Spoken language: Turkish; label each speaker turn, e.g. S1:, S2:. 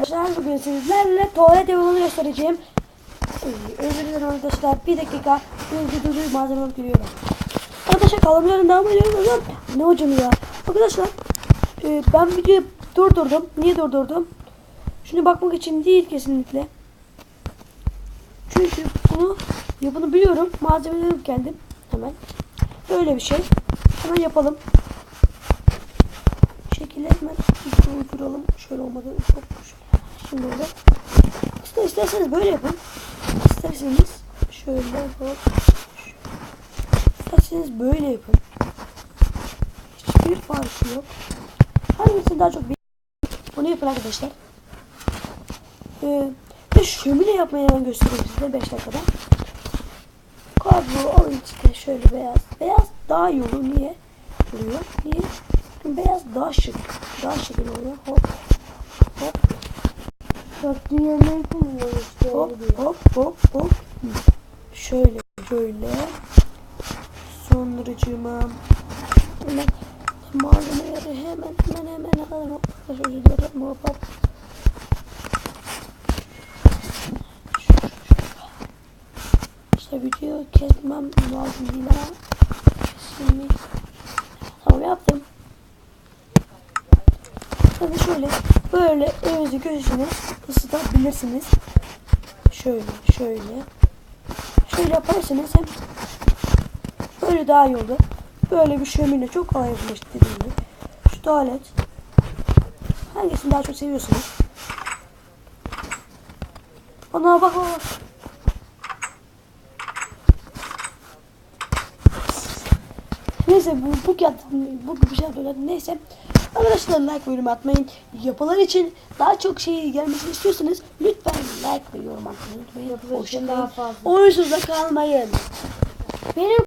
S1: Arkadaşlar bugün sizlerle tuvalet yolunu göstereceğim. Özür dilerim arkadaşlar, bir dakika videoyu malzeme alıp geliyorum. Arkadaşlar kalımların devam ediyorum. Ne hocam ya arkadaşlar, ben videoyu durdurdum. Niye durdurdum? Şimdi bakmak için değil kesinlikle. Çünkü bunu biliyorum, malzemeleri alıp geldim hemen. Böyle bir şey hemen yapalım. Şekilde hemen uyduralım. Şöyle olmadı. Şimdi öyle. İsterseniz böyle yapın. İsterseniz şöyle hop. İsterseniz böyle yapın. Hiçbir farkı yok. Hangisi daha çok bunu yapın arkadaşlar. Ve şömine yapmayı hemen göstereyim size 5 dakikada. Kablo alın işte şöyle beyaz. Beyaz daha iyi olur. Niye? Oluyor. Niye? Beyaz daha şık. Daha şık oluyor. Hop. Hop.
S2: Bak dünyanın kullanıyoruz.
S1: Hop hop hop hop. Şöyle şöyle. Sonracığıma hemen malzemeleri hemen alalım. Özür dilerim. Hop hop. İşte video kesmem lazım değil ama şimdi tamam yaptım. Tabii şöyle böyle evinizi köşesine ısıtabilirsiniz. Şöyle yaparsanız hem böyle daha iyi olur. Böyle bir şömine çok kolay yapılmış dediğim gibi. Şu tuvalet. Hangisini daha çok seviyorsunuz? Ana bak. Neyse bu bir şey yapıyorlar. Neyse. Arkadaşlar like ve yorum atmayın. Yapılar için daha çok şey gelmesini istiyorsanız lütfen like ve yorum atmayı unutmayın.
S2: Yapılar için daha fazla.
S1: Oyunsuzda kalmayın. Benim